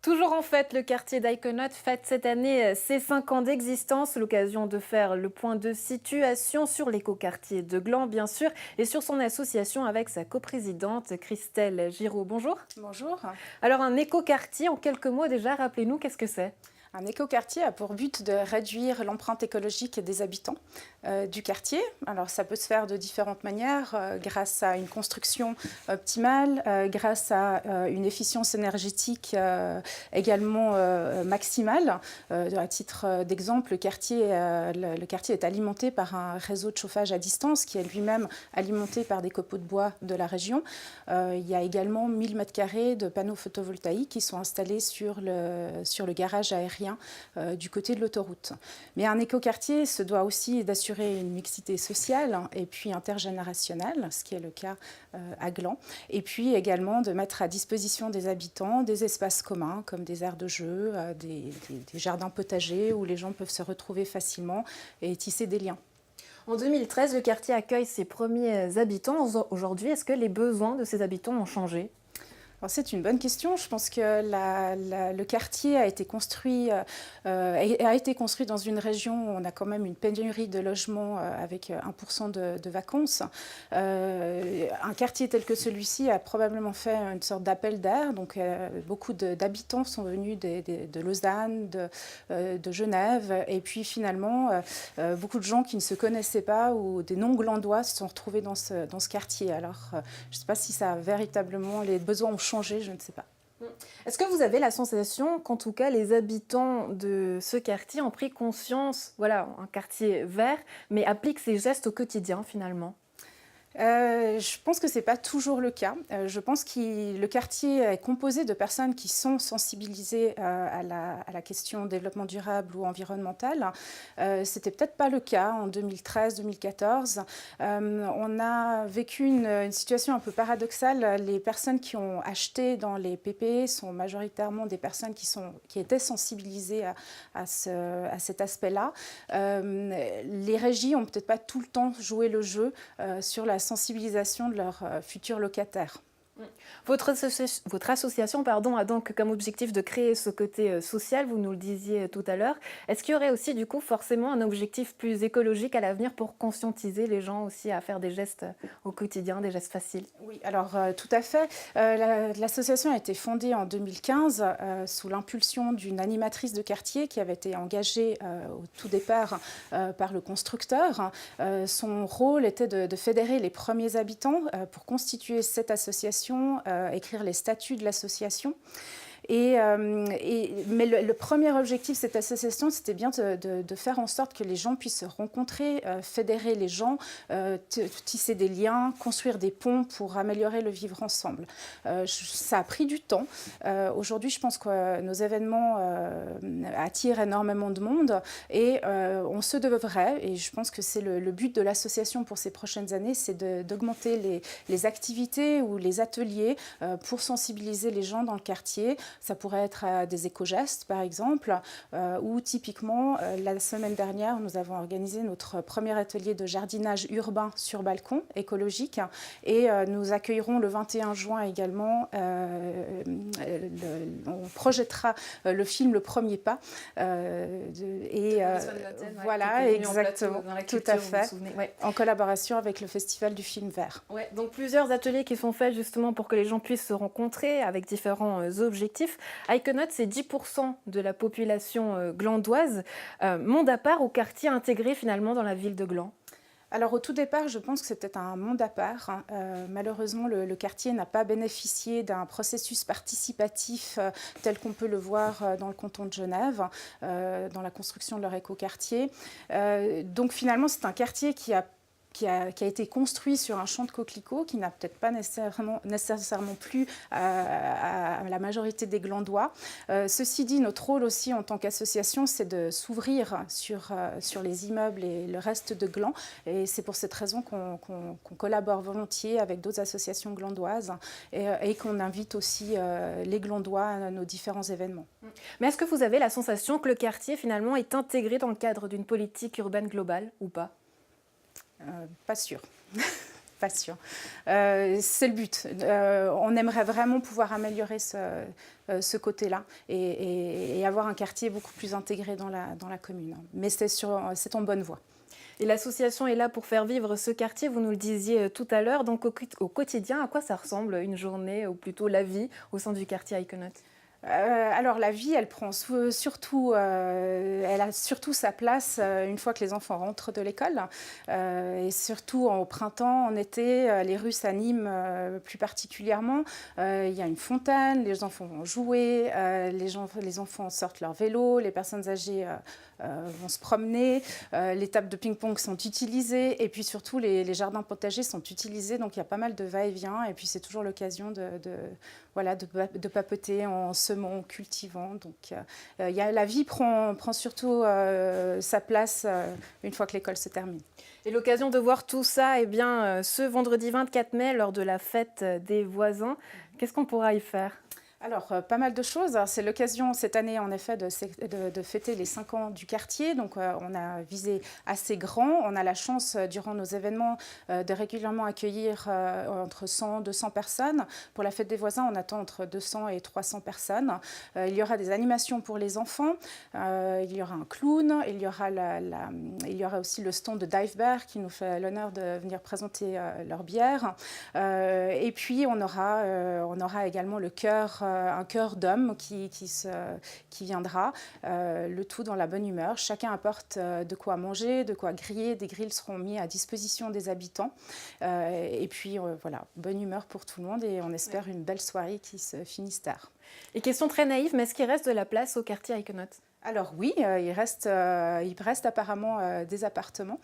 Toujours en fête, le quartier d'Iconote fête cette année ses 5 ans d'existence, l'occasion de faire le point de situation sur l'écoquartier de Gland, bien sûr, et sur son association avec sa coprésidente Christelle Giraud. Bonjour. Bonjour. Alors un écoquartier, en quelques mots déjà, rappelez-nous qu'est-ce que c'est? Un écoquartier a pour but de réduire l'empreinte écologique des habitants du quartier. Alors ça peut se faire de différentes manières, grâce à une construction optimale, grâce à une efficience énergétique également maximale. À titre d'exemple, le quartier est alimenté par un réseau de chauffage à distance qui est lui-même alimenté par des copeaux de bois de la région. Il y a également 1000 m² de panneaux photovoltaïques qui sont installés sur le garage aérien du côté de l'autoroute. Mais un écoquartier se doit aussi d'assurer une mixité sociale et puis intergénérationnelle, ce qui est le cas à Gland, et puis également de mettre à disposition des habitants des espaces communs comme des aires de jeu, des jardins potagers où les gens peuvent se retrouver facilement et tisser des liens. En 2013, le quartier accueille ses premiers habitants. Aujourd'hui, est-ce que les besoins de ces habitants ont changé? C'est une bonne question. Je pense que le quartier a été construit dans une région où on a quand même une pénurie de logements avec 1% de vacances. Un quartier tel que celui-ci a probablement fait une sorte d'appel d'air. Donc beaucoup d'habitants sont venus de Lausanne, de Genève. Et puis finalement, beaucoup de gens qui ne se connaissaient pas ou des non-glandois se sont retrouvés dans ce quartier. Alors je ne sais pas si ça a véritablement, les besoins ont changé, je ne sais pas. Est-ce que vous avez la sensation qu'en tout cas les habitants de ce quartier ont pris conscience, voilà, un quartier vert, mais appliquent ces gestes au quotidien finalement? Je pense que ce n'est pas toujours le cas. Je pense que le quartier est composé de personnes qui sont sensibilisées à la question développement durable ou environnemental. Ce n'était peut-être pas le cas en 2013-2014. On a vécu une situation un peu paradoxale. Les personnes qui ont acheté dans les PPE sont majoritairement des personnes qui étaient sensibilisées à cet aspect-là. Les régies n'ont peut-être pas tout le temps joué le jeu sur la sensibilisation de leurs futurs locataires. Votre association a donc comme objectif de créer ce côté social, vous nous le disiez tout à l'heure. Est-ce qu'il y aurait aussi du coup forcément un objectif plus écologique à l'avenir pour conscientiser les gens aussi à faire des gestes au quotidien, des gestes faciles? Oui, alors tout à fait. L'association a été fondée en 2015 sous l'impulsion d'une animatrice de quartier qui avait été engagée au tout départ par le constructeur. Son rôle était de fédérer les premiers habitants pour constituer cette association, écrire les statuts de l'association. Mais le premier objectif de cette association, c'était bien de faire en sorte que les gens puissent se rencontrer, fédérer les gens, tisser des liens, construire des ponts pour améliorer le vivre ensemble. Ça a pris du temps. Aujourd'hui, je pense que nos événements attirent énormément de monde et on se devrait, et je pense que c'est le but de l'association pour ces prochaines années, c'est d'augmenter les activités ou les ateliers pour sensibiliser les gens dans le quartier. Ça pourrait être des éco-gestes, par exemple, ou typiquement, la semaine dernière, nous avons organisé notre premier atelier de jardinage urbain sur balcon, écologique, et nous accueillerons le 21 juin également, on projettera le film Le Premier Pas. Voilà, exactement, tout à fait, en collaboration avec le Festival du film vert. Ouais, donc plusieurs ateliers qui sont faits justement pour que les gens puissent se rencontrer avec différents objectifs. Iconote, c'est 10% de la population glandoise. Monde à part ou quartier intégré finalement dans la ville de Gland? Alors au tout départ, je pense que c'était un monde à part. Malheureusement, le quartier n'a pas bénéficié d'un processus participatif tel qu'on peut le voir dans le canton de Genève, dans la construction de leur écoquartier. Donc finalement, c'est un quartier qui a été construit sur un champ de coquelicots qui n'a peut-être pas nécessairement plu à la majorité des Glandois. Ceci dit, notre rôle aussi en tant qu'association, c'est de s'ouvrir sur les immeubles et le reste de Gland. Et c'est pour cette raison qu'on collabore volontiers avec d'autres associations glandoises et qu'on invite aussi les Glandois à nos différents événements. Mais est-ce que vous avez la sensation que le quartier finalement est intégré dans le cadre d'une politique urbaine globale ou pas? Pas sûr. pas sûr. C'est le but. On aimerait vraiment pouvoir améliorer ce côté-là et avoir un quartier beaucoup plus intégré dans la commune. Mais c'est en bonne voie. Et l'association est là pour faire vivre ce quartier, vous nous le disiez tout à l'heure. Donc au quotidien, à quoi ça ressemble une journée, ou plutôt la vie au sein du quartier Aïkonotes? Alors la vie, elle a surtout sa place une fois que les enfants rentrent de l'école, et surtout au printemps, en été, les rues s'animent plus particulièrement. Il y a une fontaine, les enfants vont jouer, les enfants sortent leur vélo, les personnes âgées vont se promener, les tables de ping-pong sont utilisées, et puis surtout les jardins potagers sont utilisés, donc il y a pas mal de va-et-vient, et puis c'est toujours l'occasion de papoter en semant, en cultivant. Donc la vie prend surtout sa place une fois que l'école se termine. Et l'occasion de voir tout ça, eh bien, ce vendredi 24 mai, lors de la fête des voisins, qu'est-ce qu'on pourra y faire? Alors, pas mal de choses. C'est l'occasion cette année, en effet, de fêter les 5 ans du quartier. Donc, on a visé assez grand. On a la chance, durant nos événements, de régulièrement accueillir entre 100 et 200 personnes. Pour la fête des voisins, on attend entre 200 et 300 personnes. Il y aura des animations pour les enfants. Il y aura un clown. Il y aura aussi le stand de Dive Bar qui nous fait l'honneur de venir présenter leur bière. Et puis, on aura également un chœur d'hommes qui viendra, le tout dans la bonne humeur. Chacun apporte de quoi manger, de quoi griller. Des grilles seront mis à disposition des habitants. Et puis voilà, bonne humeur pour tout le monde et on espère une belle soirée qui se finisse tard. Et question très naïve, mais est-ce qu'il reste de la place au quartier Aïkonotes? Alors oui, il reste apparemment des appartements,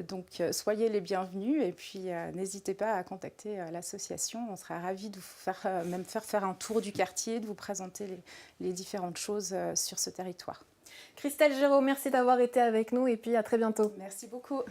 donc soyez les bienvenus et puis n'hésitez pas à contacter l'association. On sera ravis de vous faire un tour du quartier, de vous présenter les différentes choses sur ce territoire. Christelle Géraud, merci d'avoir été avec nous et puis à très bientôt. Merci beaucoup.